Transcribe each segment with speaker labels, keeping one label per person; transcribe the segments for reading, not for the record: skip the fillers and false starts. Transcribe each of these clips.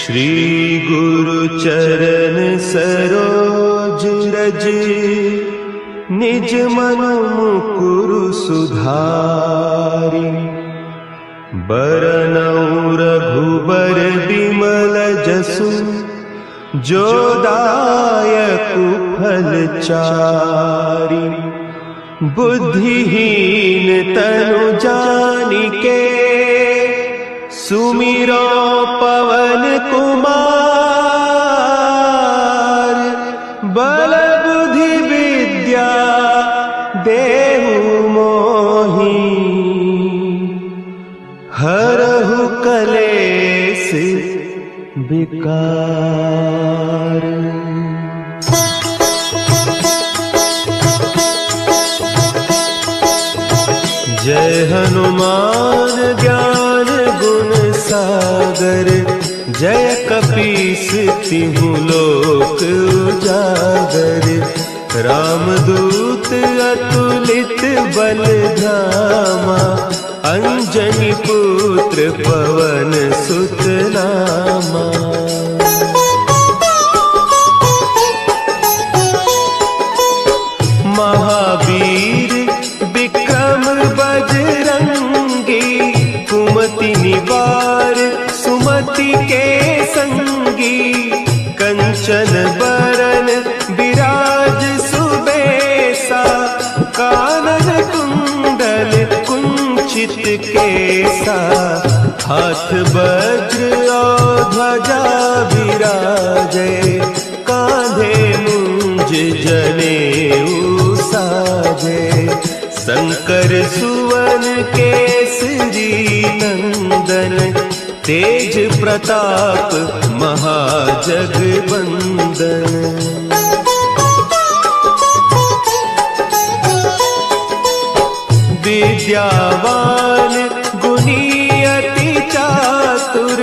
Speaker 1: श्री गुरु चरण सरोज रज, निज मन मुकुरु सुधारि। बरनउँ रघुबर बिमल जसु, जो दायकु फल चारि। बुद्धिहीन तनु जानिके, सुमिरो पवन कुमार। बल बुद्धि विद्या देहु मोहि, हरहु कलेस विकार। जय हनुमान ज्ञान गुण सागर, जय कपीस तिहु लोक उजागर। रामदूत अतुलित बल धामा, अंजनी पुत्र पवन सुत नामा। महावीर विक्रम बजरंगी, कुमति निवार सुमति के संगी। कंचन बरन विराज सुबेसा, कानन कुंडल कुंचित केसा। हाथ वज्र और ध्वजा विराजे, कांधे मूंज जनेऊ साजे। शंकर सुवन केसरी नंदन, तेज प्रताप महाजगवंदन। विद्यावान गुणी अति चातुर,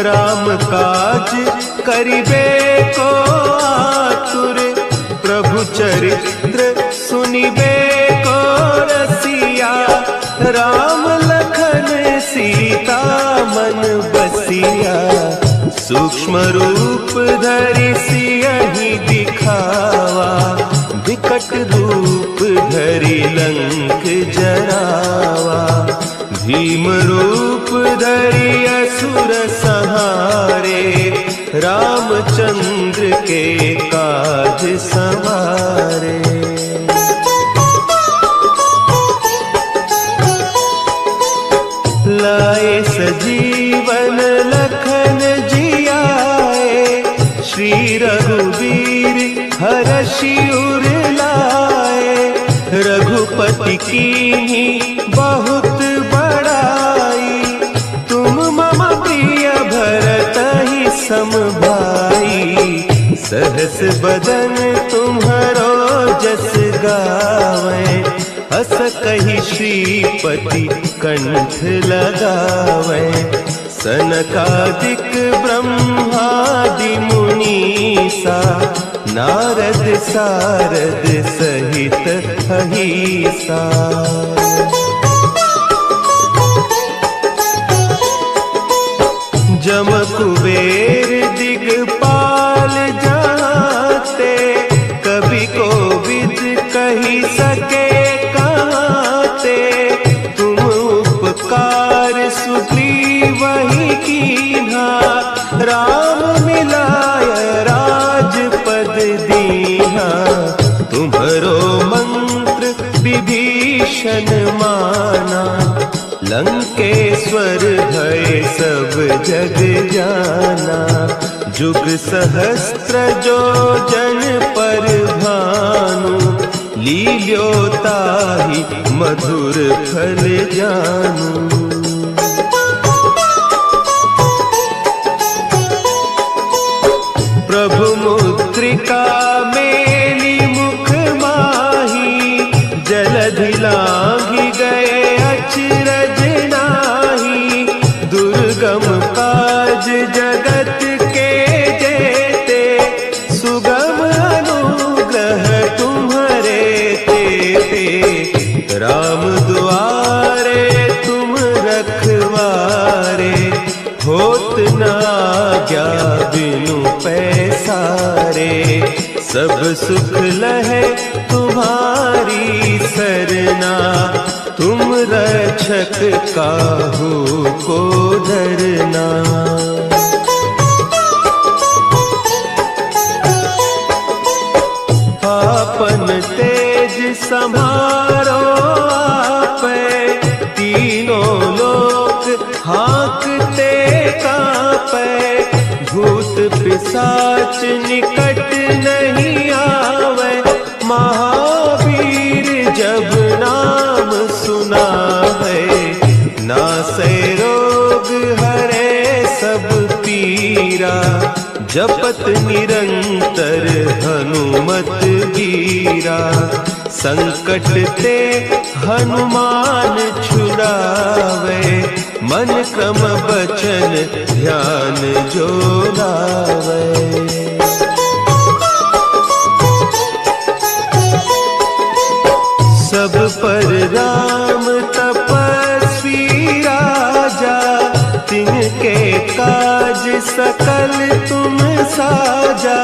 Speaker 1: राम काज करिबे को आतुर। प्रभु चरित्र सुनिबे को रसिया, राम लखन सीता मन बसिया। सूक्ष्म रूप धरि सियहि दिखावा, विकट रूप धरि लंक जरावा। भीम रूप धरि असुर संहारे, रामचंद्र के काज सवारे। लाए सजीवन लखन जियाए, श्री रघुवीर हरषि उर लाए। रघुपति कीन्ही बहुत बड़ाई, तुम मम प्रिय भरतहि सम भाई। सहस बदन तुम्हरो जस गावें, हस कहि श्रीपति कंठ लगावें। सनकादिक ब्रह्मादि मुनीसा, नारद सारद सहित अहीसा। जम कुबेर दिगपाल जाते, कवि कोविद कहि सके कहते। तुम उपकार सुग्रीवहि कीन्हा, राम मिलाय राजपद दीन्हा। तुम्हरो मंत्र विभीषण माना, लंकेश्वर भय सब जग जाना। जुग सहस्त्र जो जन पर भानु, लील्योताहि मधुर फल जानू। प्रभु मुद्रिका मेली मुख माही, जलधि लांघि गए अचरज नाही। दुर्गम काज जगत के जेते, सुगम अनुग्रह तुम्हरे तेते। राम दुआरे तुम रखवारे, होत न आज्ञा बिनु पैसारे। सब सुख लहे तुम्हारी सरना, तुम रक्षक काहू को डरना। आपन तेज संभारो आपे, तीनों लोक हाँकते कांपे। भूत पिशाच निकट नहीं आवे, महावीर जब नाम सुनावे। नासै रोग हरे सब पीरा, जपत निरंतर हनुमत वीरा। संकट ते हनुमान छुड़ावे, मन क्रम बचन ध्यान जो लावे। सब पर राम तपस्वी राजा, तिनके काज सकल तुम साजा।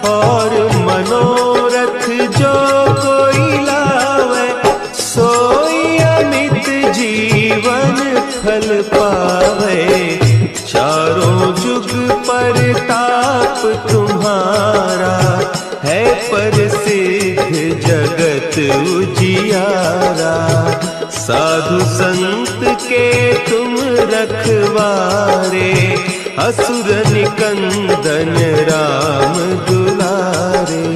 Speaker 1: और मनोरथ जो कोई लावे, सोई अमित जीवन फल पावे। चारों जुग परताप तुम्हारा, है प्रसिद्ध जगत उजियारा। साधु संत के तुम रखवारे, असुर निकंदन राम दुलारे।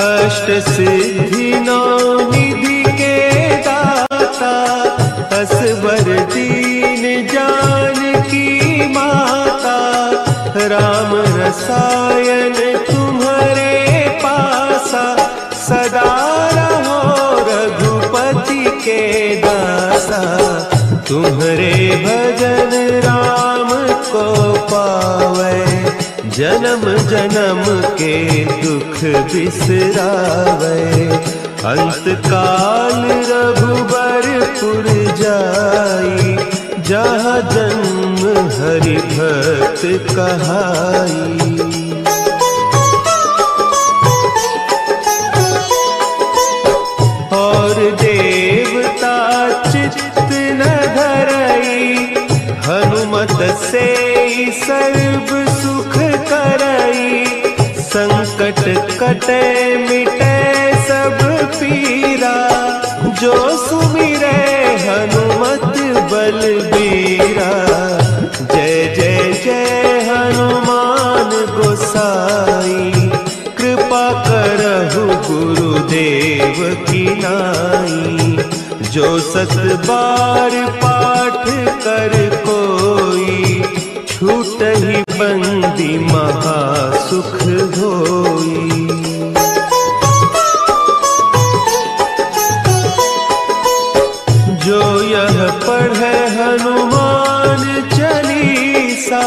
Speaker 1: अष्ट सिद्धि नौ निधि के दाता, असवर दीन जानकी माता। राम रसायन तुम्हारे पासा, सदा रहो रघुपति के दासा। तुम्हारे भजन राम को पावे, जन्म जन्म के दुख बिसरावे। अंत काल रघुबरपुर जाई, जहाँ जन्म हरि भक्त कहाई। और देवता चित्त न धरई, हनुमत से सर्व सुख करई। संकट कटे मिटे सब पीरा, जो सुमिरे हनुमत बलबीरा। जय जय जय हनुमान गोसाई, कृपा करहु गुरुदेव की नाई। जो सत बार पाठ कर कोई, छूटहि बंदी महासुख होई। जो यह पढ़े हनुमान चालीसा,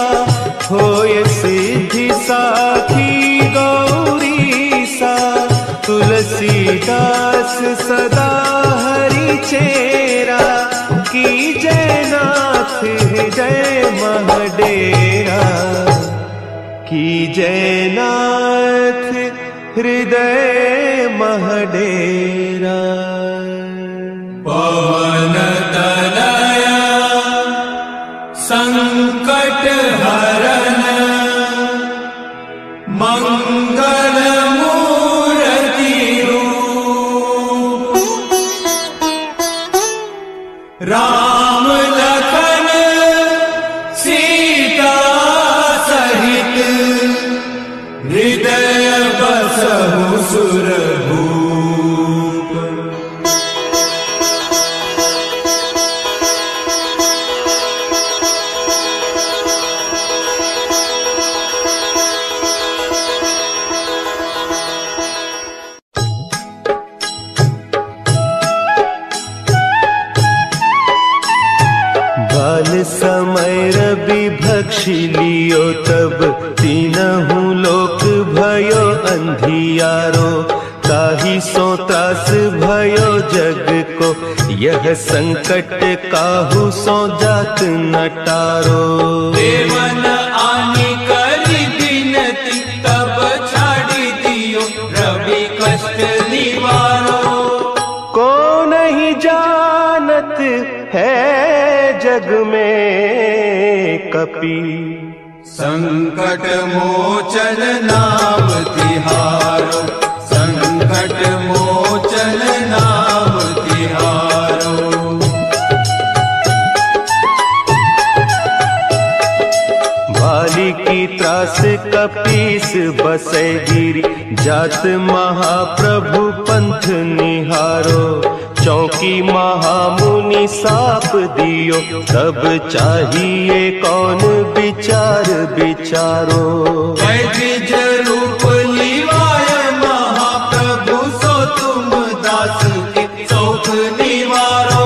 Speaker 1: होय सिद्धि साखी गौरीसा। तुलसीदास सदा हरि चेरा, कीजय नाथ हृदय महडेरा। कीजय नाथ हृदय महडेरा।
Speaker 2: पवन तनया संकट हरन, मंगल मूर्ति रूप। राम लखन सीता सहित, हृदय बसहु सुरभूप।
Speaker 1: समय रवि भक्षी लियो, तब तीनहु लोक भयो अंधियारो। ताहि सो त्रास भयो जग को, यह संकट काहू सो जात न टारो।
Speaker 2: देवन आनी करी बिनती, तब छाड़ी दियो रवि कष्ट निवारो।
Speaker 1: को नहीं जानत है जग में कपि,
Speaker 2: संकट मोचन नाम तिहारो, संकट मोचन नाम तिहारो।
Speaker 1: भाली की त्रास कपीस बसे गिरी, जात महाप्रभु पंथ निहारो। चौकी महामुनि साप दियो, तब चाहिए कौन विचार विचारो।
Speaker 2: द्विज रूप लिवाय महाप्रभु, सो तुम दास के शोक निवारो।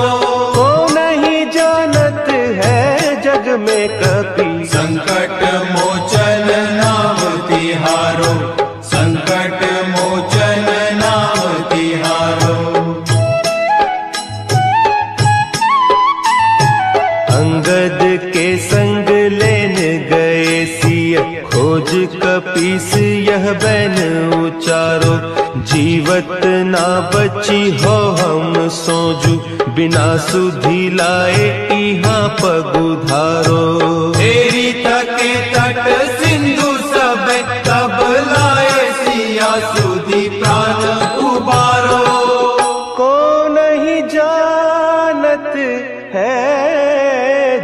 Speaker 1: को नहीं जानत है जग में कपि,
Speaker 2: संकट मोचन नाम तिहारो, संकट मोचन नाम तिहारो।
Speaker 1: अंगद के संग लेन गए सिय, खोज कपीस यह बैन उचारो। जीवत ना बची हो हम सोजू, बिना सुधि लाए यहाँ पगुधारो।
Speaker 2: तेरी तके तट सिंधु सब, तब लाए सिया सुधि प्राण उबारो।
Speaker 1: को नहीं जानत है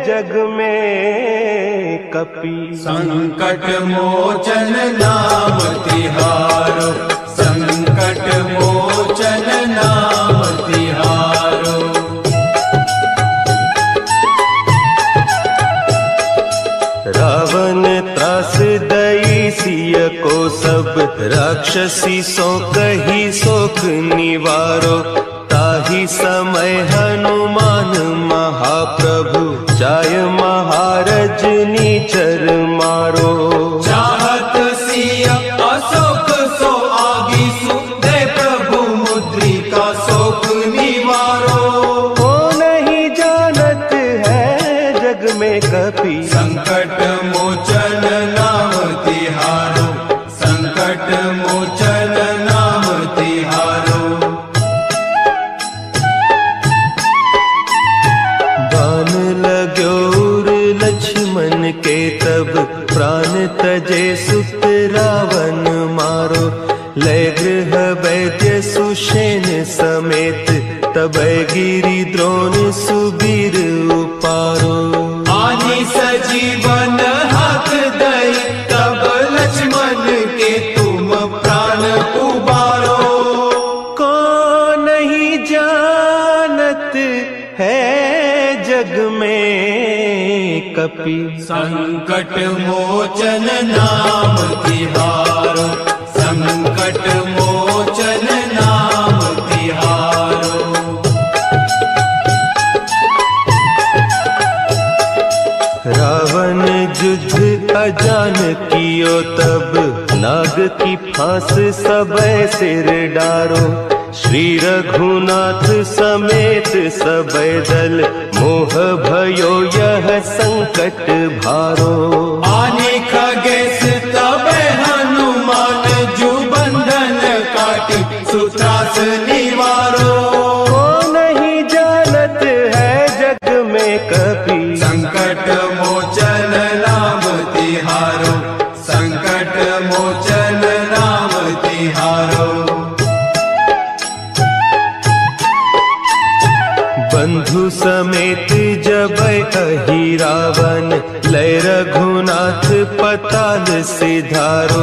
Speaker 1: जग में कपि,
Speaker 2: संकट मोचन नाम तिहारो, संकट मोचन नाम तिहारो।
Speaker 1: रावण त्रास दई सिय को, सब राक्षसी सो कही सोख निवारो। ताही समय हनुमान महाप्रभु, जाय महारज नीचर मारो।
Speaker 2: चाहत सिया अशोक सो आगीसु, दे प्रभु मुद्रिका शोक निवारो।
Speaker 1: को नहीं जानत है जग में कपि,
Speaker 2: संकट मोचन नाम तिहारो, संकट मोचन नाम तिहारो।
Speaker 1: बान लाग्योर लक्ष्मण के, तब प्राण तजे सुत रावण मारो। लय गृह वैद्य सुषेण समेत, तब गिरि द्रोण सुबीर उपारो।
Speaker 2: आनी सजीवन हाथ दई, तब लक्ष्मण के तुम प्राण उबारो।
Speaker 1: को नहीं जानत है जग में कपि,
Speaker 2: संकट मोचन नाम तिहारो, संकट मोचन नाम तिहारो।
Speaker 1: रावण युद्ध अजान कियो, तब नाग की फांस सब सिर डारो। श्री रघुनाथ समेत सब दल, मोह भयो यह संकट भारो।
Speaker 2: आने खगेश तब हनुमान, जु बंधन काटी सुत्रास निवारो।
Speaker 1: को नहीं जानत है जग में कपि,
Speaker 2: संकट मोचन नाम तिहारो, संकट मोचन नाम तिहारो।
Speaker 1: बंधु समेत जब अहि रावण, लय रघुनाथ पताल सिधारो।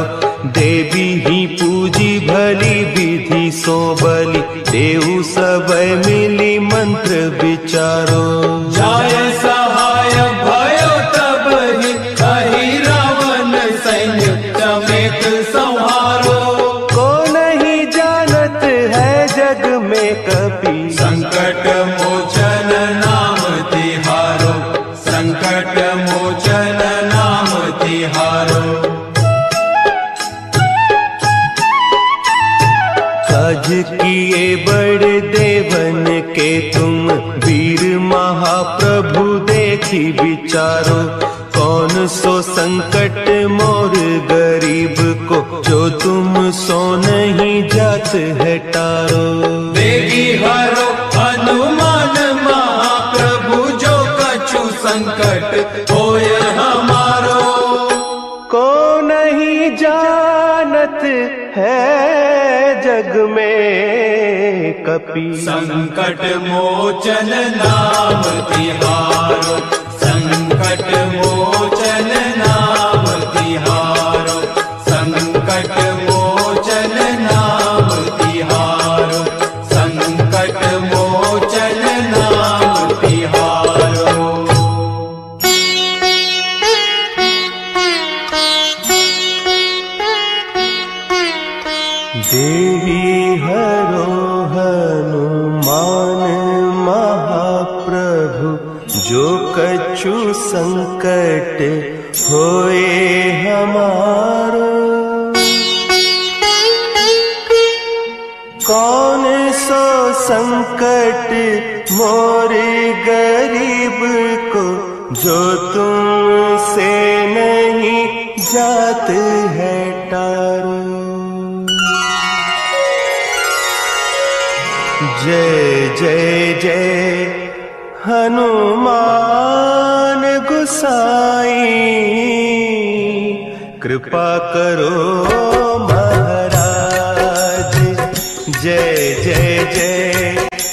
Speaker 1: देवी ही पूजी भली विधि सो बलि, देव सब मिली मंत्र विचारो।
Speaker 2: जाय सहाय भयो तब ही, कही रावण सैन्य समेत संहारो।
Speaker 1: को नहीं जानत है जग में कपि,
Speaker 2: संकट मोचन नाम तिहारो, संकट मोचन नाम तिहारो।
Speaker 1: काज किए बड़ देवन के, के तुम वीर महाप्रभु देखी विचारो, कौन सो संकट मोर गरीब को, जो तुम सो नहीं जात है टारो।
Speaker 2: देगी हरो हनुमान महाप्रभु, जो कछु संकट होय हमारो।
Speaker 1: को नहीं जानत है जग में कपि,
Speaker 2: संकट मोचन नाम तिहारो, संकट मोचन नाम तिहारो, संकट मोचन नाम तिहारो, संकट मोचन नाम तिहारो।
Speaker 1: देहि हरो हनुमान महाप्रभु, जो कछु संकट होए हमारो। कौन सो संकट मोर गरीब को, जो तुमसे नहीं जात है टारो। जय जय जय हनुमान गुसाई, कृपा करो महाराज। जय जय जय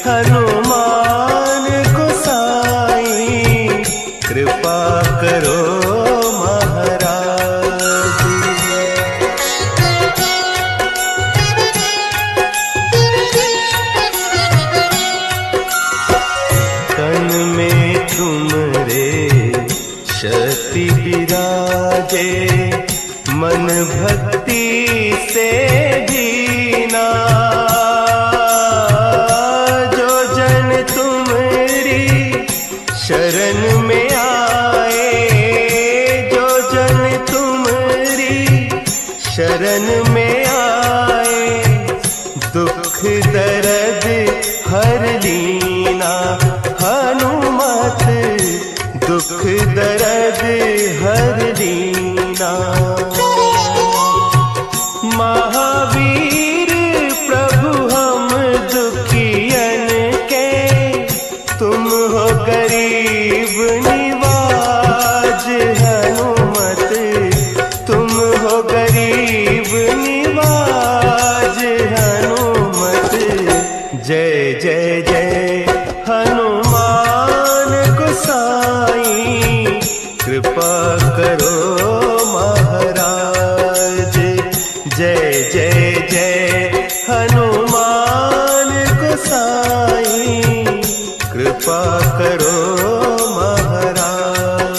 Speaker 1: हनुमान गुसाई, कृपा करो मन भक्ति से दीना। जो जन तुम्हारी शरण में आए, जो जन तुम्हारी शरण में आए, दुख दर्द हर लीना। हनुमत दुख दर्द हर लीना। महावीर प्रभु हम दुखियन के, तुम हो गरीब निवाज। हनुमत तुम हो गरीब निवाज। हनुमत जय जय जय हनुमान गोसाई, कृपा करो महाराज। जय जय जय हनुमान गोसाई, कृपा करो महाराज।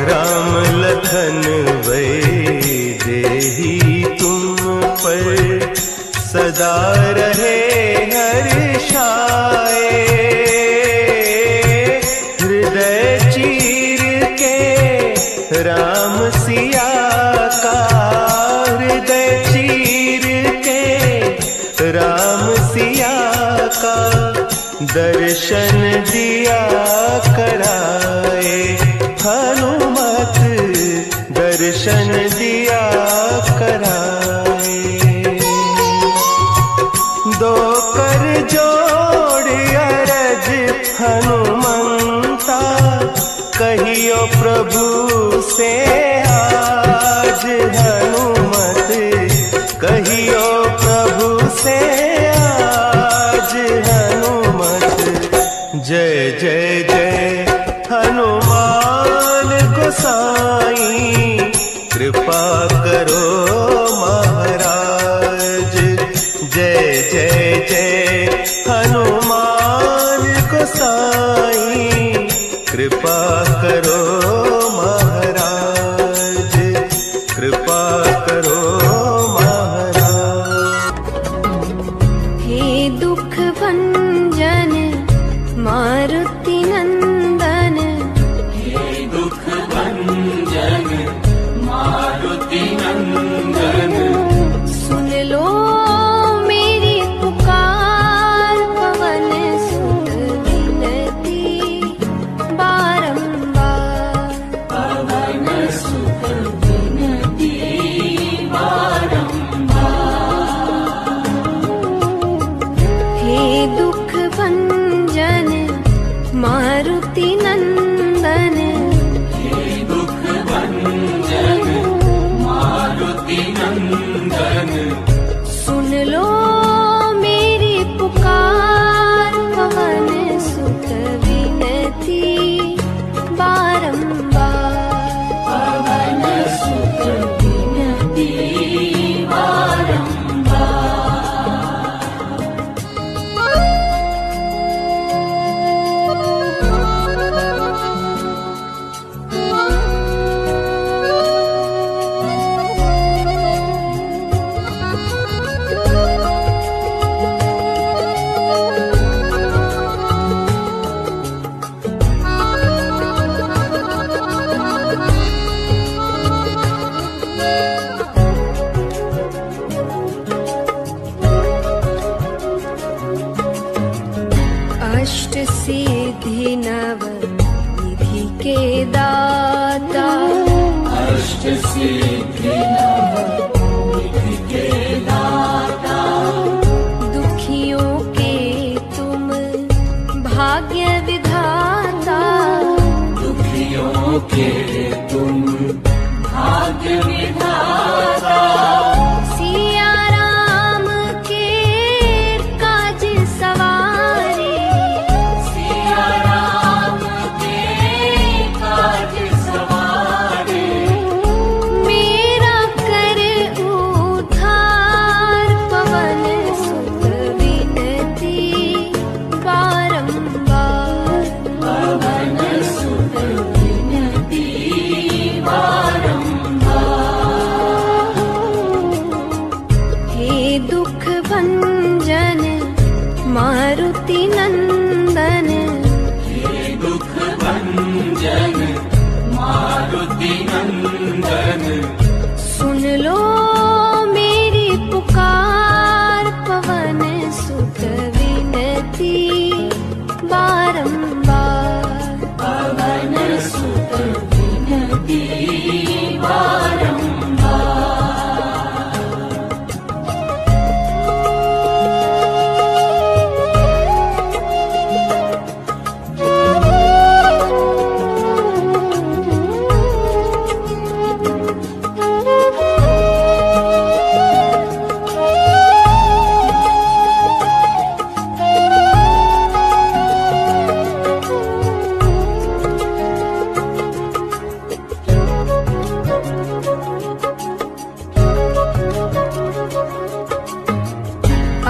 Speaker 1: राम लखन वैदेही तुम पर सदा रहे हर्षाए। हृदय चीर के राम सिया का, हृदय चीर के राम सिया का, दर्शन दिया कराए। हनुमत दर्शन दिया कराए। दो कर जोड़ अरज हनुमंता, कहियो प्रभु से आज। हनुमत कहियो प्रभु से आज। हनुमत जय जय जय हनुमान गोसाई, कृपा करो महाराज। जय जय जय हनुमान गोसाई, कृपा करो महाराज। कृपा करो महाराज।
Speaker 3: हे दुख भंजन मारुति नंदन,
Speaker 2: हे दुख भंजन सिद्धि निधि के दाता,
Speaker 3: दुखियों के तुम भाग्य विधाता,
Speaker 2: दुखियों के तुम भाग्य विधाता,
Speaker 3: सिया राम के काज सवारे,
Speaker 2: सिया राम के काज सवारे,
Speaker 3: मेरा कर उद्धार पवन सुत विनती बारंबार,
Speaker 2: पवन सुत विनती बारंबार।
Speaker 3: हे दुख भंजन मारुति नंदन,
Speaker 2: हे दुख भंजन मारुति नंदन,
Speaker 3: सुन लो मेरी पुकार पवन सुत विनती बारंबार,
Speaker 2: पवन सुत विनती बारंबार।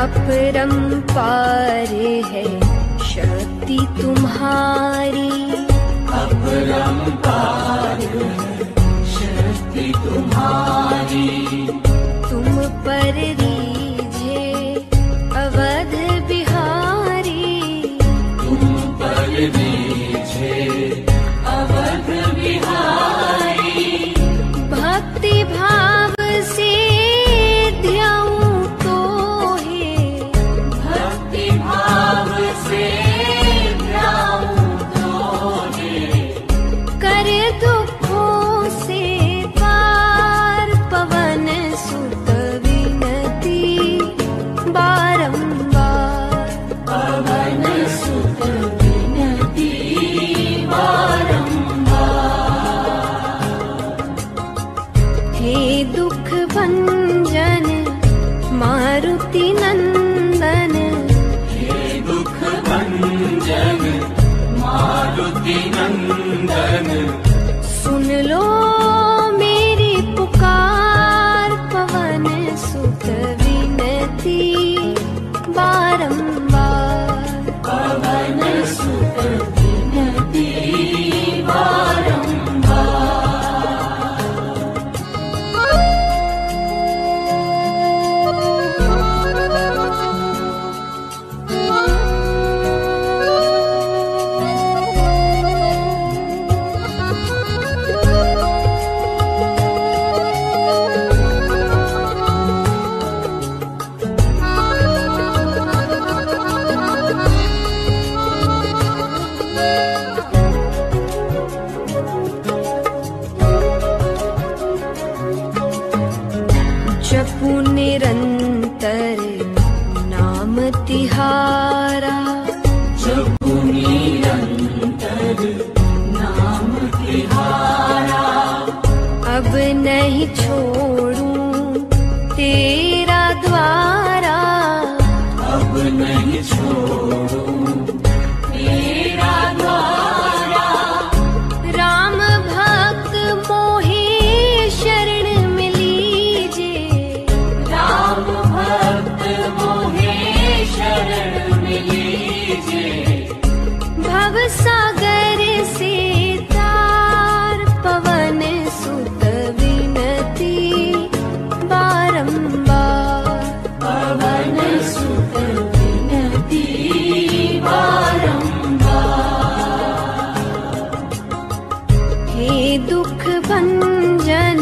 Speaker 3: अपरंपार है शक्ति तुम्हारी,
Speaker 2: अपरंपार है शक्ति तुम्हारी,
Speaker 3: तुम पर रीझे अवध बिहारी,
Speaker 2: तुम पर रीझे अवध बिहारी,
Speaker 3: भक्ति भाव से ध्याऊं तो है,
Speaker 2: भक्ति भाव से ध्याऊं तोहे,
Speaker 3: कर दुखों से पार पवन सुत विनती बारंबार,
Speaker 2: पवन सुत विनती बारंबार।
Speaker 3: हे दुख भंजन मारुति नंदन,
Speaker 2: हे दुख भंजन मारुति नंदन,
Speaker 3: सुन लो मेरी पुकार पवन सुत विनती बारंबार,
Speaker 2: पवन सुत विनती बारंबार।
Speaker 3: जपू निरंतर नाम तिहारा,
Speaker 2: जपू निरंतर नाम तिहारा,
Speaker 3: अब नहीं छोड़ूं तेरा द्वारा,
Speaker 2: अब नहीं छोड़ूं तेरा द्वारा,
Speaker 3: राम भक्त मोहे शरण में लीजे,
Speaker 2: राम भक्त मोहे शरण में लीजे,
Speaker 3: भव सागर से तार पवन सुत विनती बारंबार,
Speaker 2: पवन सुत विनती बारंबार।
Speaker 3: हे दुख भंजन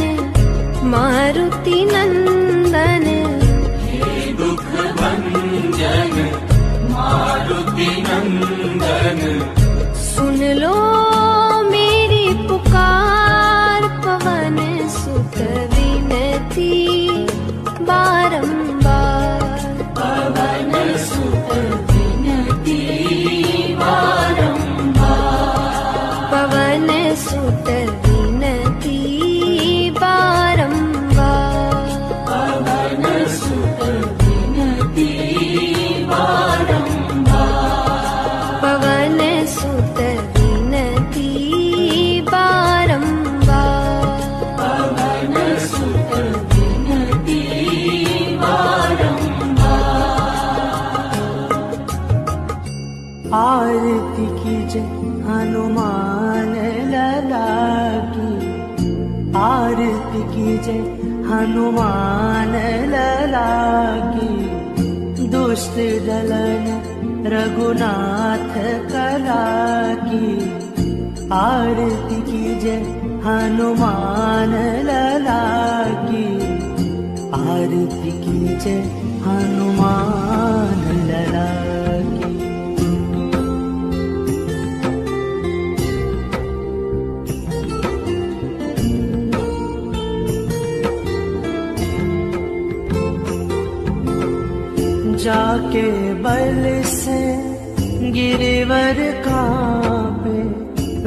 Speaker 3: मारुति नंदन,
Speaker 2: हे दुख भंजन मारुति नंदन,
Speaker 3: सुन लो मेरी पुकार पवन सुत
Speaker 4: आरती कीजय हनुमान लला की, दुष्ट दलन रघुनाथ कला की। आरती कीजय हनुमान लला की, आरती कीजय हनुमान लला की। जाके बल से गिरिवर कांपे,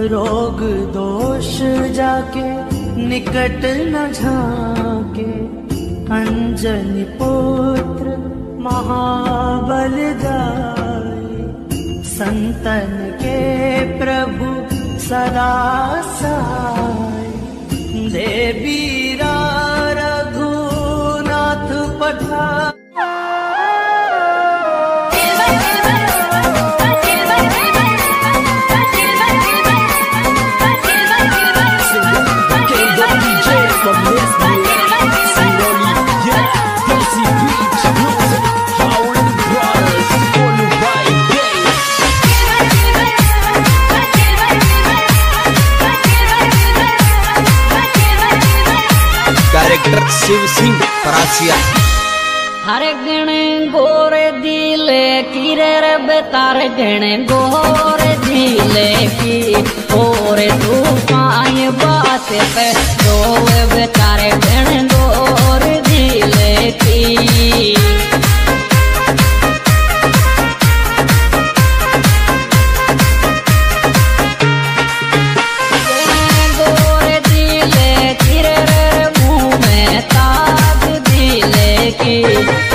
Speaker 4: रोग दोष जाके निकट न झाके। अंजनी पुत्र महाबल जाए, संतन के प्रभु सदा सहाय। देवीरा रघुनाथ पठार,
Speaker 5: डायरेक्टर शिव सिंह परासिया।
Speaker 6: हर गण गोरे दिले की रे बेतार गण गोरे दिले की, और तू पाए बात पे रोए बेतारे गण गोरे दिले की।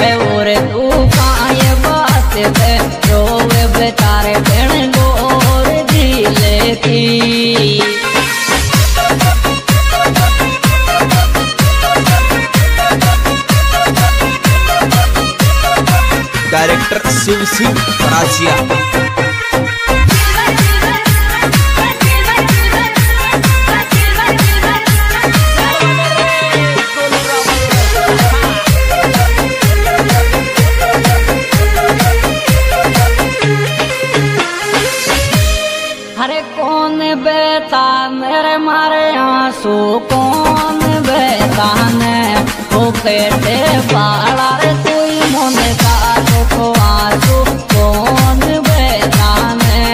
Speaker 6: और तू पाए बात पे रोवे बेतारे गण गोर दिले की।
Speaker 5: डायरेक्टर शिव सिंह परासिया।
Speaker 6: अरे कौन बेता मेरे मारे आंसू, कौन बेता ने वो पेटे बाड़ा रे कोई मोने का तो आंसू, कौन बेता ने।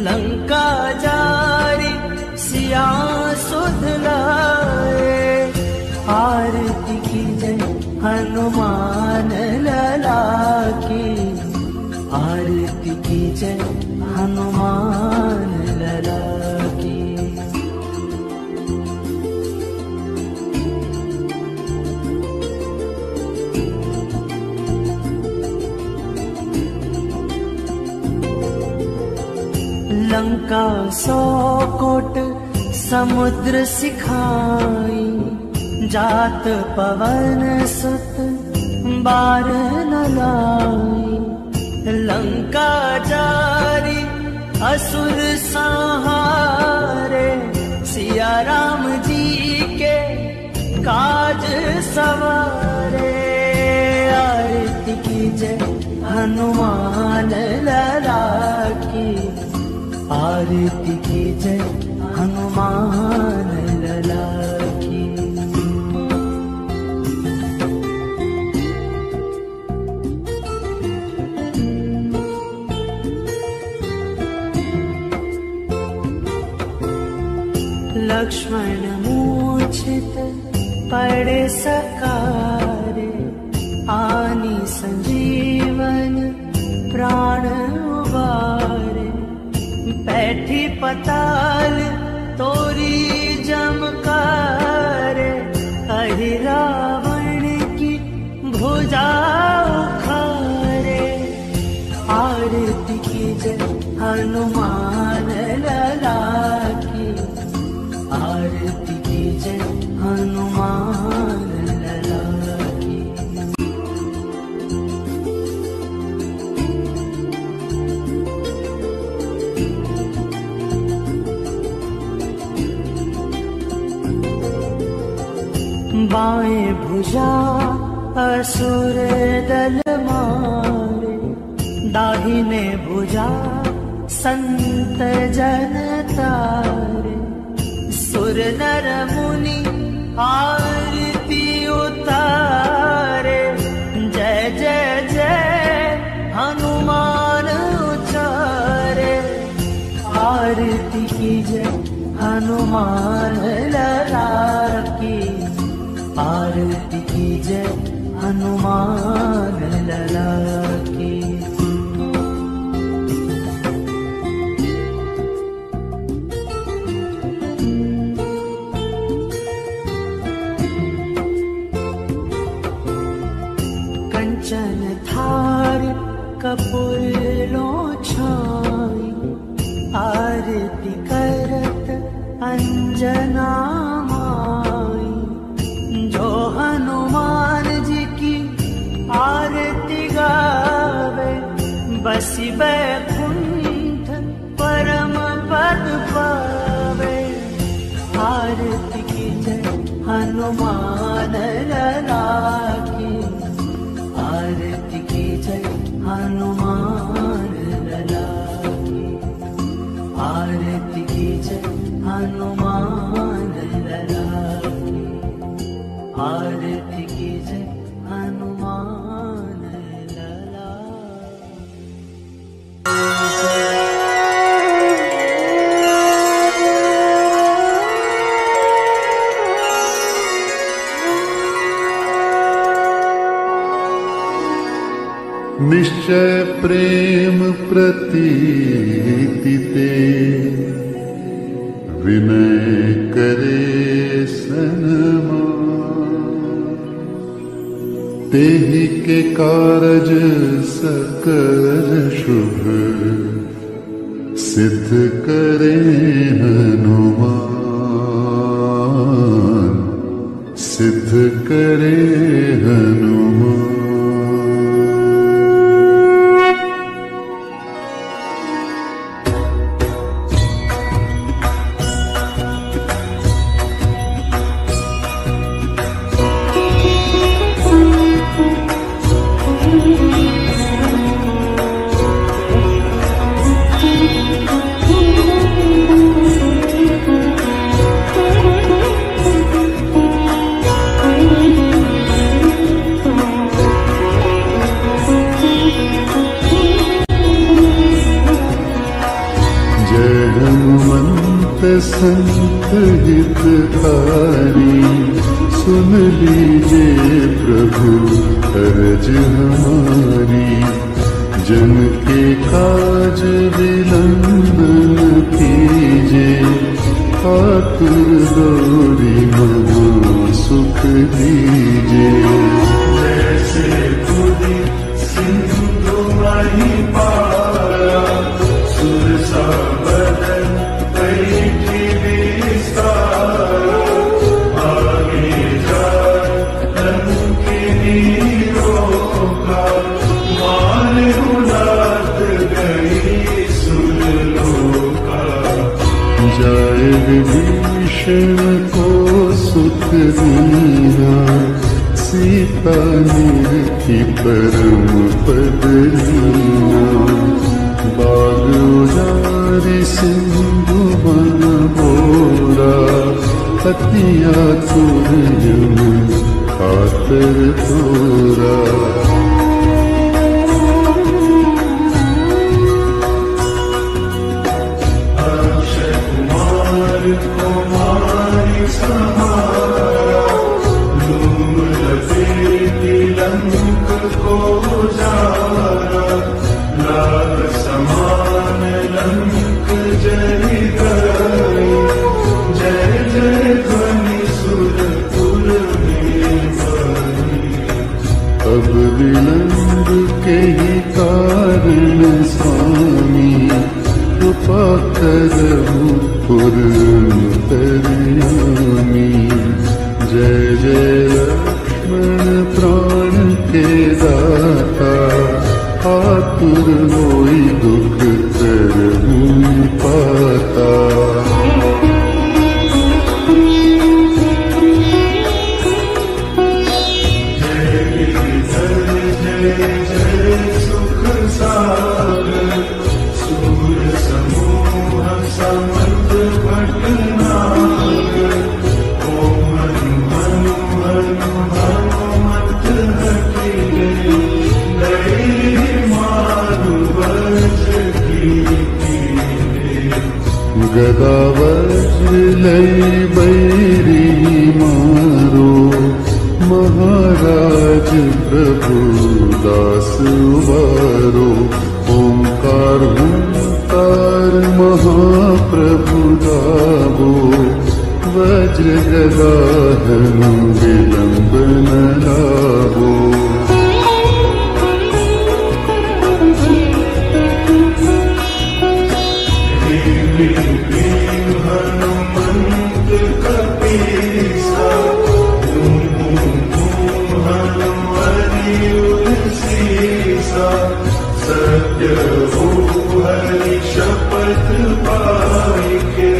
Speaker 4: लंका जारी सिया सुध लाए, आरती कीजय हनुमान लला की, आरती कीजय हनुमान लला की। लंका 100 कोट समुद्र सिखाई, जात पवन सुत बार न लाई। लंका जारी असुर संहारे, सिया राम जी के काज सवारे। आरती कीजय हनुमान लला की, आरती कीजय हनुमान लला की। लक्ष्मण मूर्छित पड़े सकारे, आनी संजीवन प्राण उबारे। बैठी पताल तोरी जमकारे, अहि रावण की भुजा उखारे। आरती कीजय हनुमान लला की, आरती कीजय हनुमान लला की। बाएं भुजा असुर दल मारे, दाहिने भुजा संत जन तारे। सुर नर मुनि आरती उतारे, जय जय जय हनुमान उचारे। आरती की जय हनुमान लाल की, आरती की जय हनुमान लाल की। कंचन थार कपूरों छाई, आरती करत अंजना माई। जो हनुमान जी की आरती गावे, बसी बैकुंठ परम पद पावे। आरती की जय हनुमान लाला की, आरती की जय हनुमान लाला की, आरती की जय हनुमान लाला की, आरती की जय हनुमान लाला।
Speaker 7: निश्चय प्रेम प्रतीति ते, विनय करे सन्मान। तेहि के कारज सकल शुभ, सिद्ध करे हनुमान, सिद्ध करे हनुमान। संत हितकारी, सुन लीजिए प्रभु अर्ज हमारी। जन के काज विलंब न कीजे, आतुर दौरी महा सुख दीजे। जैसे खुदी सिंधु माही पारा, सुरसा बदन बैठी विस्तारा। आगे जाए लंकिनी रोका, मान उलात गई सुरलोका। जाए विभीषण को सुख दीना, सीता निरखी परम पद लीना। बाग उजारी सिंधु बन बोरा, पतिया तुर यमुन खातर तोरा। अक्षय कुमार कुमारी समारा, धूम लपेटी लंक को जारा। लाल समान लंक जरि गई, जय जय ध्वनि सुरपुर में बनी। अब विलंब के ही कारण स्वामी, कृपा करहु पुरंतर्यामी। जय जय लक्ष्मण प्राण के दाता, आतुर होई दुख करहु पाता। गदा वज्र लई बैरी मारो, महाराज प्रभु दास उबारो। ओंकार हुंकार महाप्रभु गावो, वज्र गदा धनु विलंब न लावो।
Speaker 8: शपथ पाई के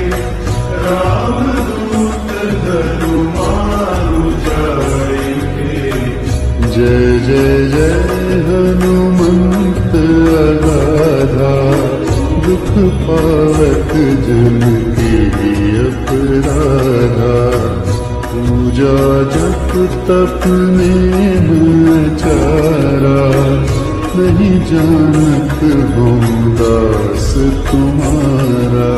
Speaker 8: रामदूत धनु मारु जाएंगे।
Speaker 7: जय जय जय हनुमंत अगाधा, दुख पावत जन के अपराधा। पूजा जप तप नेम चारा, नहीं जानत हम दास तुम्हारा।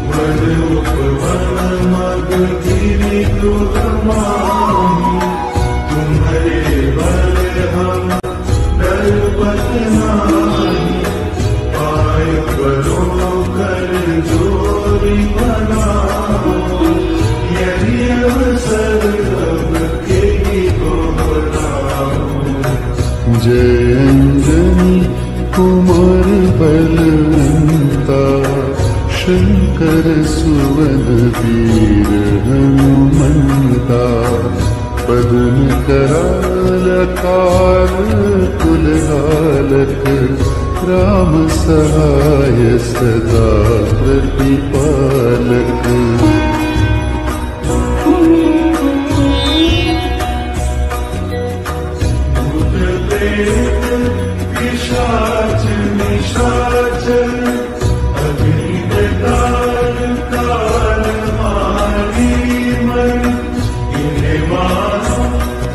Speaker 8: वन उपवन मग गिरि दुर्गमाहि, तुम्हारे बल हम डरबत नाही। पाय करो कर जोरी बनाओ, यदि अवसर अब के को बनाओ।
Speaker 7: जय अंजनी कुमार बलवंता, शंकर सुवन वीर हनुमंता। पद्म कराल काल कुलहालक, राम सहाय सदा प्रतिपालक।
Speaker 8: पिशाच निशाचर, अग्निदान काल मारी मन। इन्हें मानो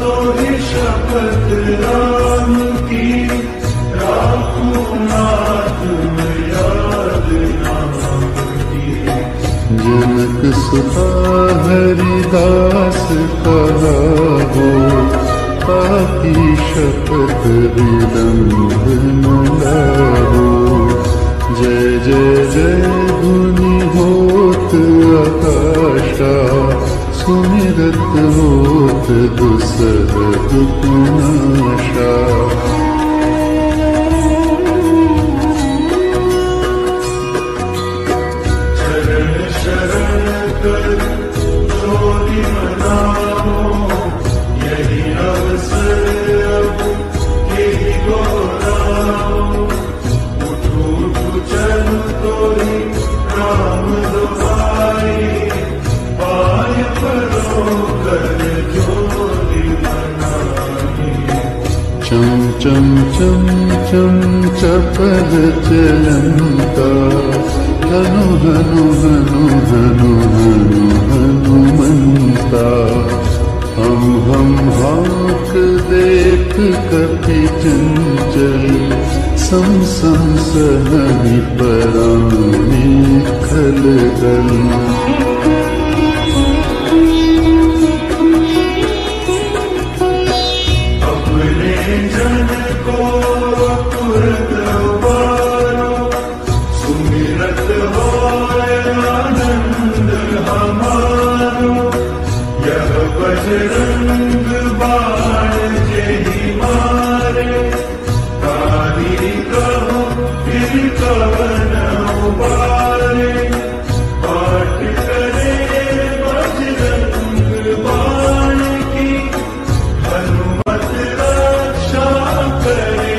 Speaker 8: तो ही शपथ राम की, राखो नाथ याद नाम की।
Speaker 7: जनक सुता हरिदास कहा हो, पापी शपथ विलंब न लाहो। जय जय जय धुनि होत आकाशा, सुमिरत होत दुसह दुख नाशा।
Speaker 8: शरण शरण कर जोरी मनाओ, यही अवसर अब यही दोहराओ। उठो उठो चल तोरी राम दुआई, पाय परो कर जोरी मनाई।
Speaker 7: चम चम चम चम चपल चलंता, हनु हनु हनु हनु हनु हनुमंता। हम हाक देख कपि चंचल, सम सम सहनि परानी खल दल।
Speaker 8: अपने जन को तुरंत उबारो, सुमिरत होय आनंद हमारो। यह बजरंग बाण जेहि मारे, काली कहो फिर कवन उबारे। पाठ करे बजरंग बाण की, हनुमत रक्षा करे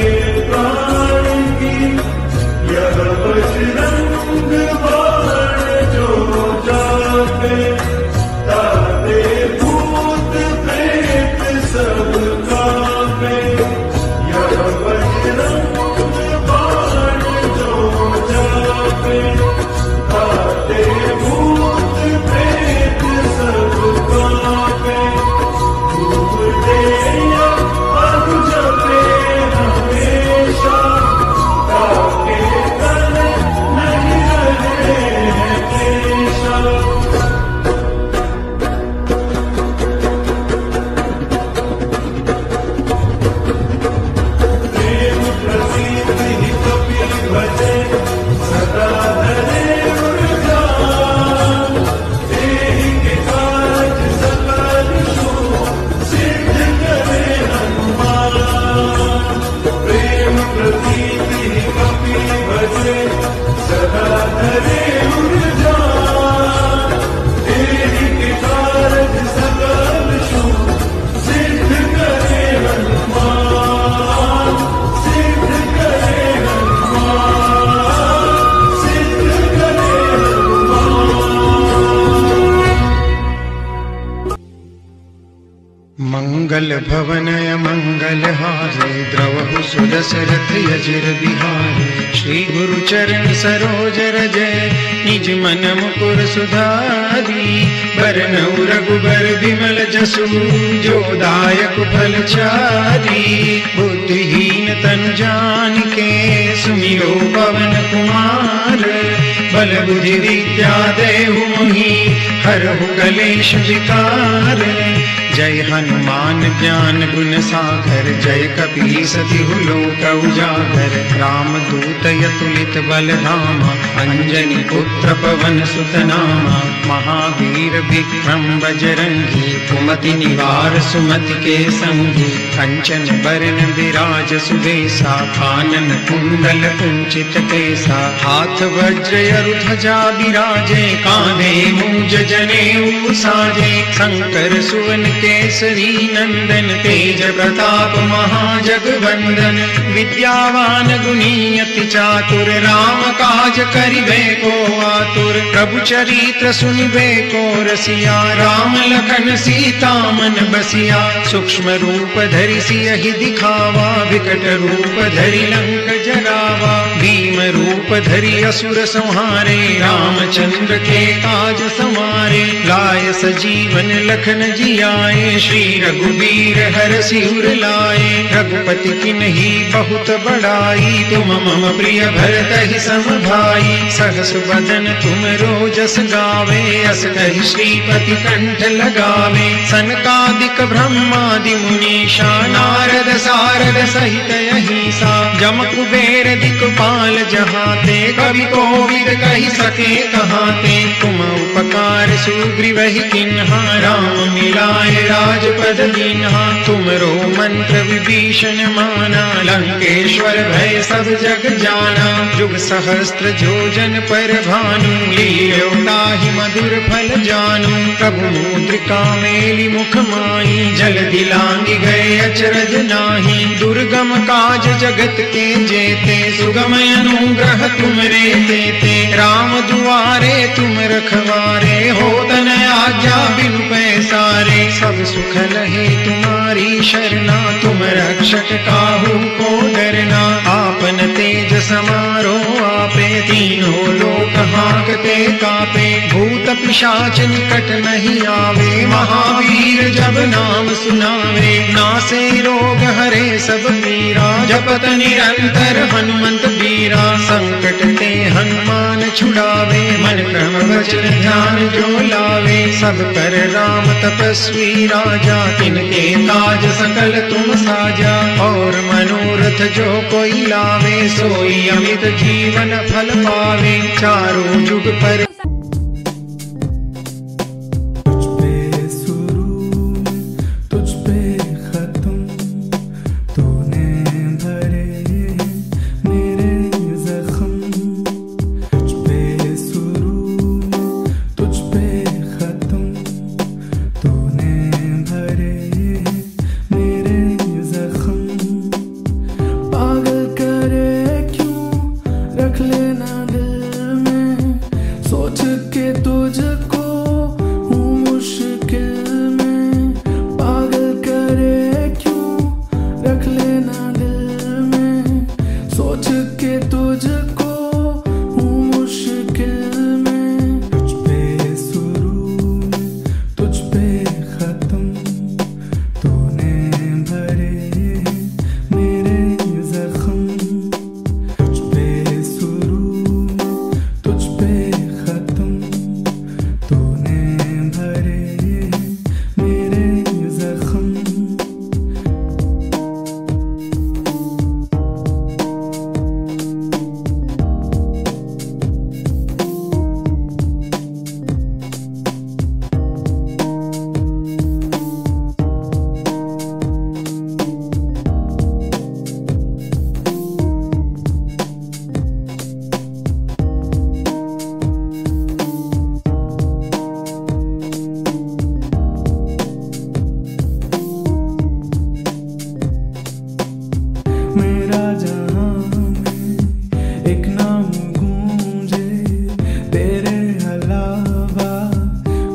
Speaker 8: प्राण की। यह बजरंग बाण जो जाते, ताते भूत प्रेत सब कांपे। यह
Speaker 9: सकल भवनय मंगल हारे द्रवहु सुदशरथ यजिर बिहारे श्री गुरु चरण सरोज रजय निज मन मुकुर सुधारी बरनउ रघुबर बिमल जसु जो दायक फल चारी बुद्धिहीन तनु जानिके सुमिरो पवन कुमार बल बुद्धि विद्या देहु मोहि हरहु कलेश विकार जय हनुमान ज्ञान गुण सागर जय कपीस तिहु लोक उजागर राम दूत यतुलित बल धामा अंजनी पुत्र पवन सुत नामा महावीर विक्रम बजरंगी कुमति निवार सुमति के संगी कंचन बरन विराज सुबेसा कानन कुंडल कुंचित केसा हाथ वज्र अरु ध्वजा विराजे कांधे मूंज जनेऊ साजे शंकर सुवन केसरी नंदन तेज प्रताप महाजगवंदन विद्यावान गुणी अति चातुर राम काज करिबे को आतुर प्रभु चरित्र सुनिबे को रसिया राम लखन सीता मन बसिया सूक्ष्म रूप धरि सियहि दिखावा विकट रूप धरि लंक जरावा भीम रूप धरि असुर संहारे रामचंद्र के काज समारे लाय सजीवन लखन जियाए श्री रघुवीर हर सिर लाए रघुपति किन्ही बहुत बड़ाई तुम मम प्रिय भरत ही सम भाई सहस बदन तुम रोजस गावे अस कहि श्रीपति कंठ लगावे सनकादिक ब्रह्मादि मुनीषा नारद सारद सहित अहिसा जम कुबेर दिक्पाल जहाते कवि कोविद कहि सके कहाते तुम उपकार सुग्रीवहि किन्हा राम मिलाए राजपद दीन्हा तुमरो मंत्र विभीषण माना लंकेश्वर भय सब जग जाना जुग सहस्त्र जोजन पर भानु लील्यो ताहि मधुर फल जानू प्रभु मुद्रिका मेलि मुख माई जल दिलांगी गए अचरज नाही दुर्गम काज जगत के जेते सुगम अनुग्रह तुमरे तेते राम दुआरे तुम रखवारे हो तन आज्ञा बिनु पैसारे सब सुख लहे तुम्हारी शरणा तुम रक्षक काहू को डरना आपन तेज समारो आपे तीनों लोक हांकते कापे भूत पिशाच निकट नहीं आवे महावीर जब नाम सुनावे नासे रोग हरे सब पीरा जपत निरंतर हनुमंत बीरा संकट ते हनुमान छुड़ावे मन क्रम वचन ध्यान जो लावे सब पर राम तपस्वी राजा तिनके काज सकल तुम साजा और मनोरथ जो कोई लावे सोई अमित जीवन फल पावे चारों जुग पर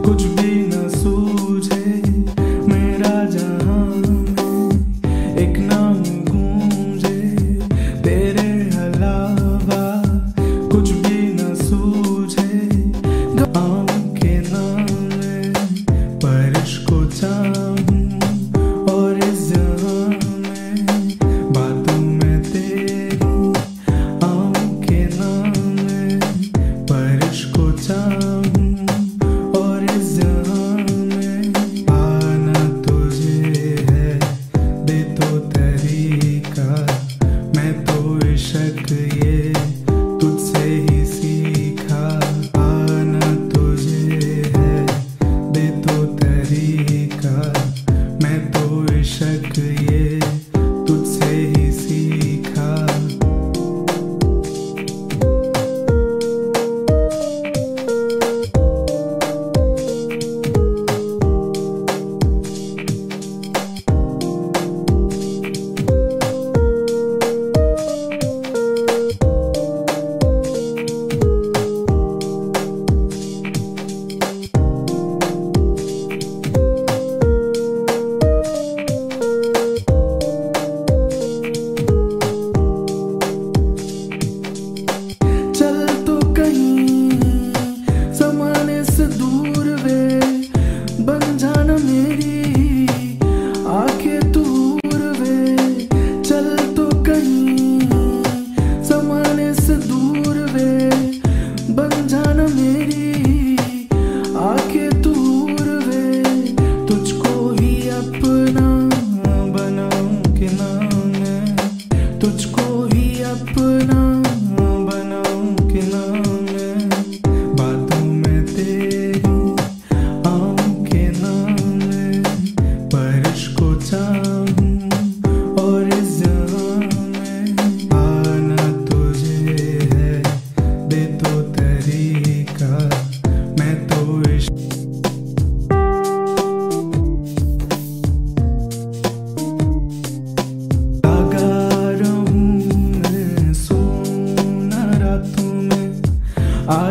Speaker 10: कुछ भी न सूझे मेरा जहां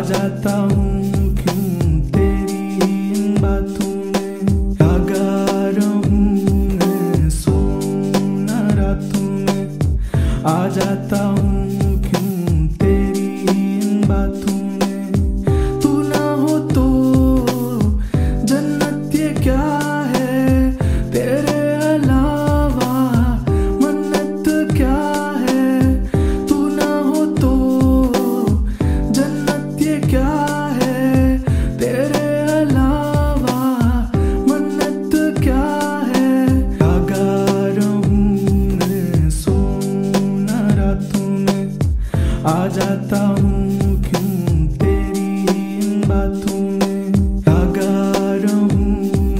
Speaker 10: जाता हूँ क्यों तेरी इन बातों में, लगा रहूं मैं सोना रातों में। आ जाता हूँ क्यों तेरी इन बातों में, तू ना हो तो जन्नत ये क्या है, तेरे अलावा मन्नत क्या है। तू ना हो तो जन्नत ये क्या है, तेरे अलावा मन्नत क्या है। लगा रहूं मैं सोना रातों में, आ जाता हूँ क्यों तेरी इन बातों में, लगा रहूं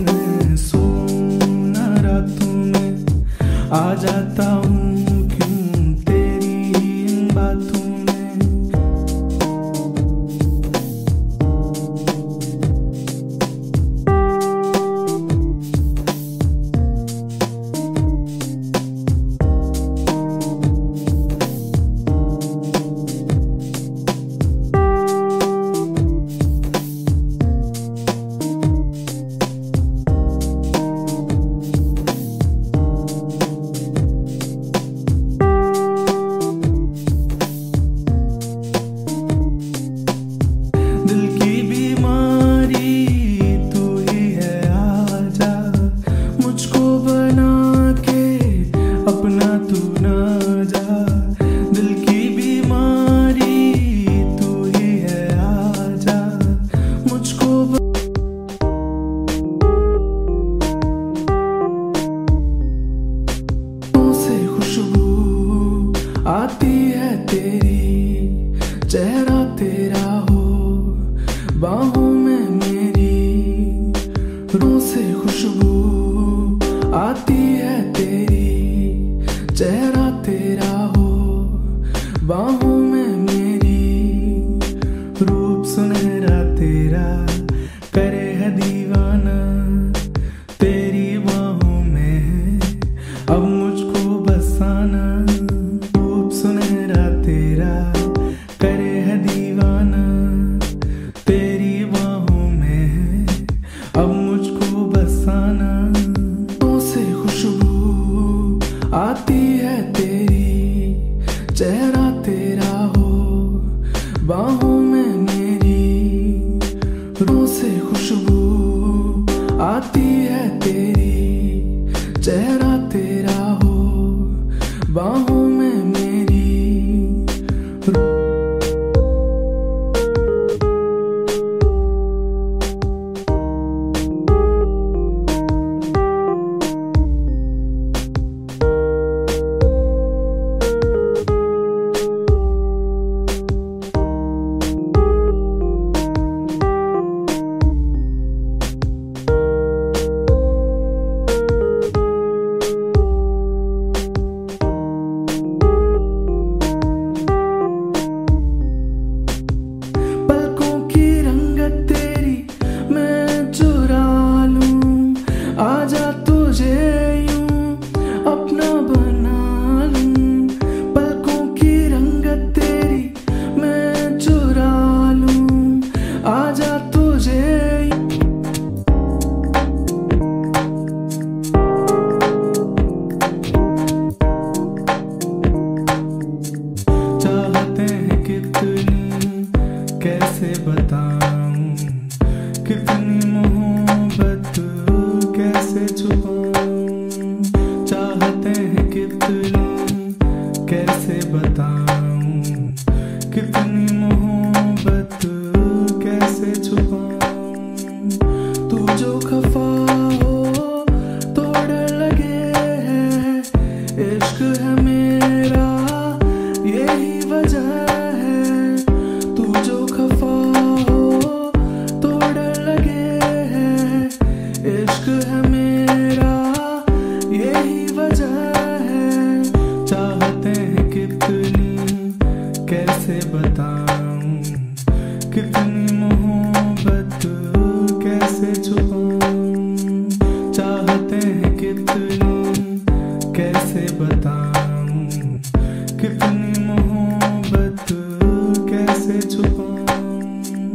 Speaker 10: मैं सोना रातों में। आ जाता हूँ क्यों तेरी इन बातों में। दिल की बीमारी तू ही है, आजा मुझको बना के अपना तू ना जा। दिल की बीमारी तू ही है, आजा मुझको से खुशबू आती है तेरी, चेहरा तेरा हो बाहों में मेरी। रूह से खुशबू आती है तेरी, चेहरा तेरा हो बाहों में मेरी। रूप सुनहरा तेरा करे है दीवाना, तेरी बाहों में है अब मुझको बसाना। रूप सुनहरा तेरा करे है दीवाना, तेरी बाहों में है अब मुझको बसाना। तो से खुशबू आती है तेरी, चेहरा तेरा हो बाहों में मेरी। रूह से खुशबू आती है तेरी, चेहरा तेरा हो बाहों में मेरी। पलकों की रंगत तेरी मैं चुरा लूं, आजा तुझे यूं अपना बना लूं। पलकों की रंगत तेरी मैं चुरा लूं, आजा तुझे चाहते हैं कितनी कैसे बताऊं, कितनी मोहब्बत कैसे छुपाऊं। चाहते हैं कितनी कैसे बताऊं, कितनी मोहब्बत कैसे छुपाऊं। तू जो खफा हो तोड़ लगे है, इश्क है मेरा यही वजह है। तू जो खफा हो तोड़ लगे है, इश्क है मेरा यही वजह है। चाहते हैं कितनी कैसे बताऊं, कितनी मोहब्बत कैसे छुपाऊं। चाहते हैं कितनी कैसे बताऊं, कितनी मोहब्बत कैसे छुपाऊं।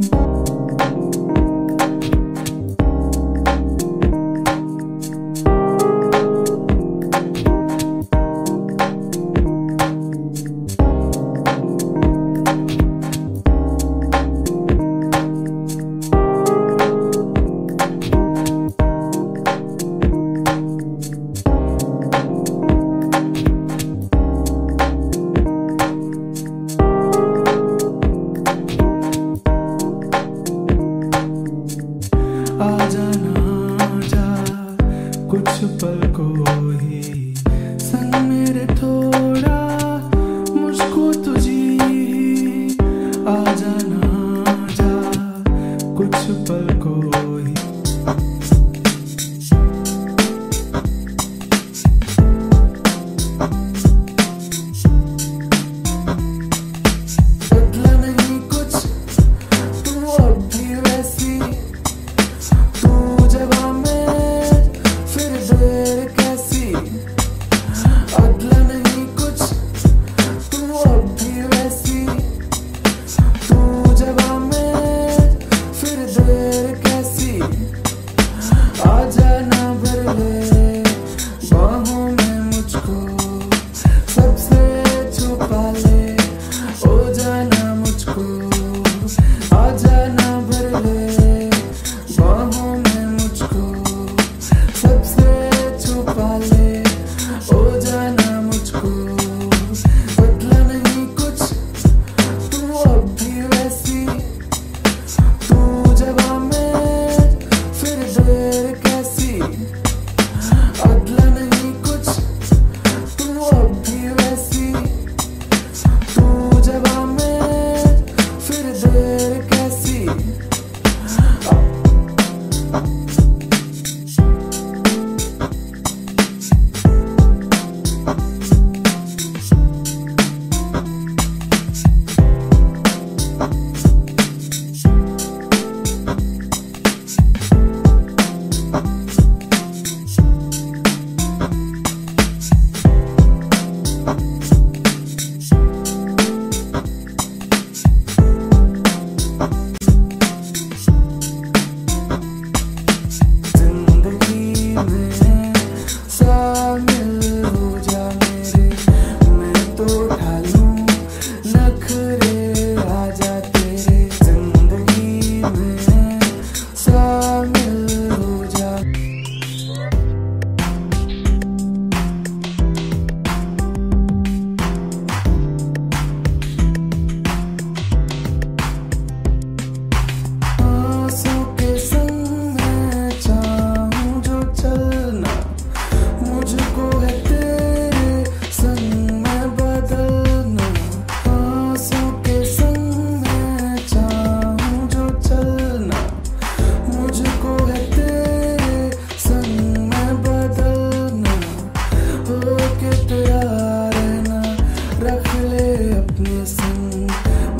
Speaker 10: संग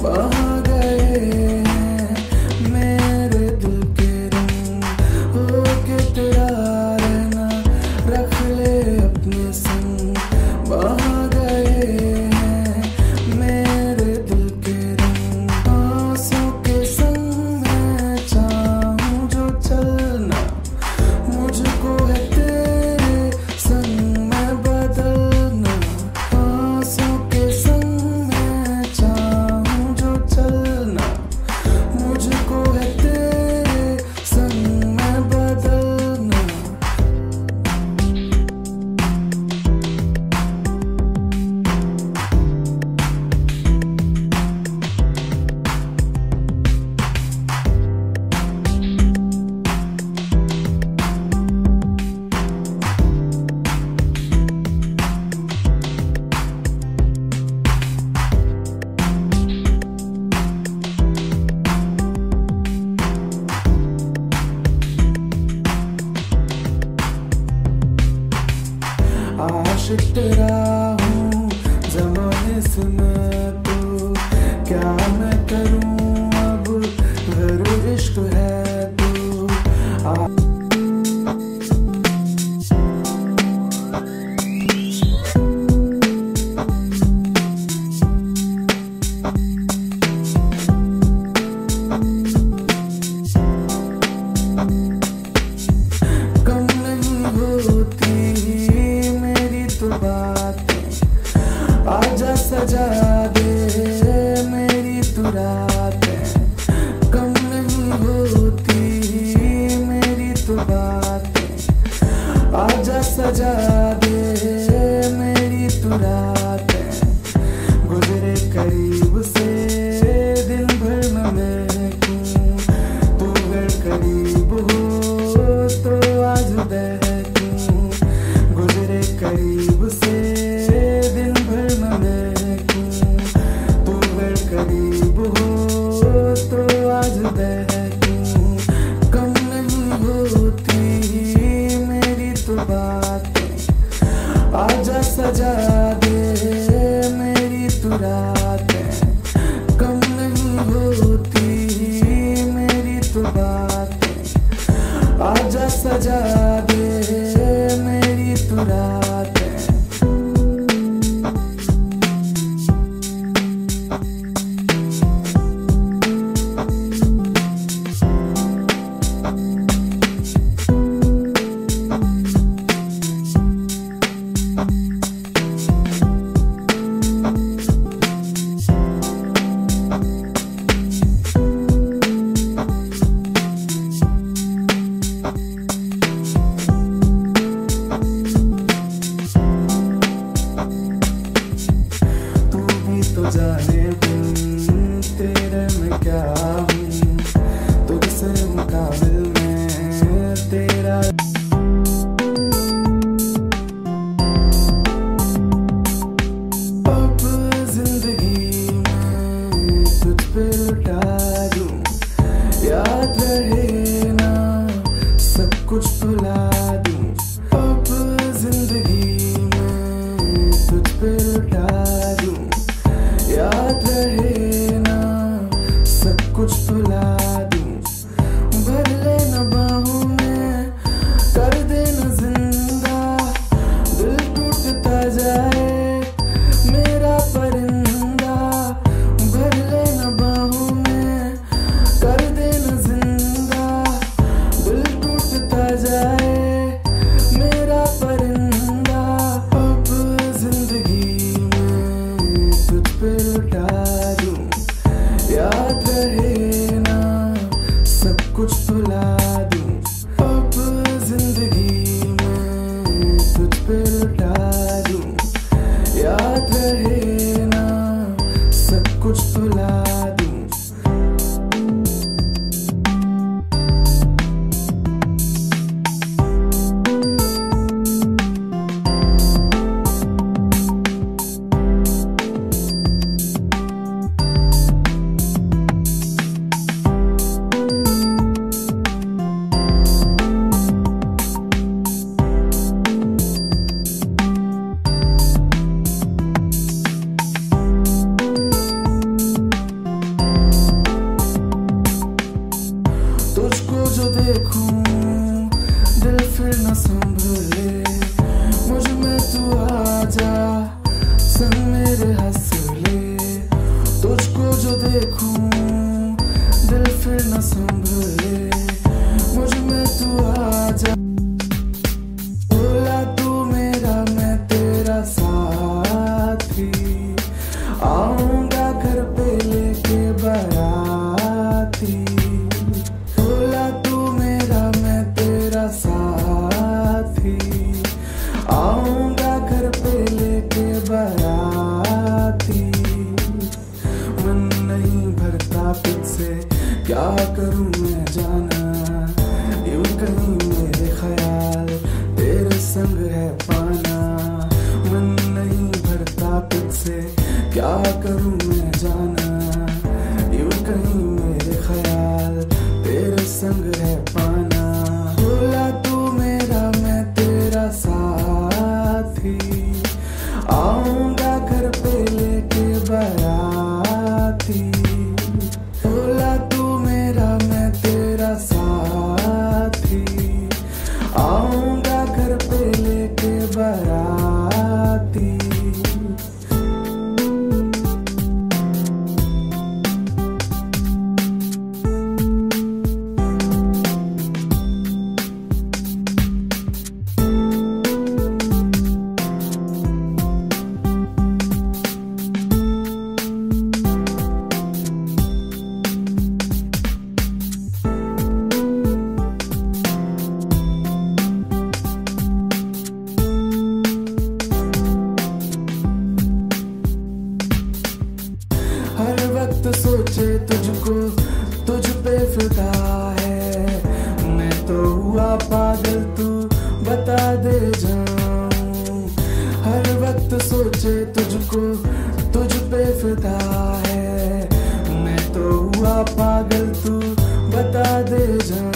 Speaker 10: बहा गए हैं मेरे दिल के रंग। हो के तेरा रहना रख ले अपने संग बहा गए हैं मेरे दिल के रंग। आंसू के संग मैं चाहूं जो चलना मुझको है तेरे संग में बदलना। आंसू के संग मैं चाहूं जो चलना मुझको है तेरे संग में बदलना। आशिक तेरा हूँ ज़माने से मैं तो क्या मैं करूँ अब घर इश्क है तो। कम नहीं होती मेरी तो बातें, आजा सजा दे मेरी तू रातें। कम नहीं होती मेरी तो बातें, आजा सजा दे मेरी तू रातें। गुजरे करीब से दिन भर न महकूं, तू अगर करीब हो तो आज बहकूं। गुजरे करीब से दिन भर न महकूं, तू अगर करीब हो तो आज बहकूं। कम नहीं होती मेरी तो बातें, आजा सजा दे मेरी तू रातें। कम नहीं होती मेरी तो बातें, आजा सजा दे मेरी तू रातें। तू भी तो जाने बिन तेरे में क्या हूँ, तुझसे मुकाबिल में तेरा। अब जिंदगी में तुझ पे लुटा दूं, याद रहे ना सब कुछ भुला दूं। अब जिंदगी में तुझ पे लुटा दूं, याद रहे ना सब कुछ भुला दूं। भर लेना बाहों में कर देना जिंदा, दिल टूटता जाए मेरा परिंदा। भर लेना बाहों में कर देना जिंदा, दिल टूटता जाए मेरा परिंदा। अब जिंदगी में तुझ पे लुटा दूं, याद रहे ना सब कुछ भुला दूं। अब जिंदगी में तुझ पे लुटा दूं, याद रहे ना सब कुछ भुला दूं। क्या करूं मैं जाना, यूं कहीं मेरे ख्याल तेरे संग है पाना, मन नहीं भरता तुझसे क्या करूं मैं जाना, यूं कहीं मेरे ख्याल तेरे संग है पाना। बोला तू मेरा मैं तेरा साथी, आऊंगा घर पे लेके बाराती। बोला तू मेरा मैं तेरा साथी, आऊंगा घर पे लेके बाराती। हर वक्त सोचे तुझको, तुझ पे फिदा है, मैं तो हुआ पागल तू बता दे जाऊं। हर वक्त सोचे तुझको, तुझ पे फिदा है, मैं तो हुआ पागल तू बता दे जाऊं।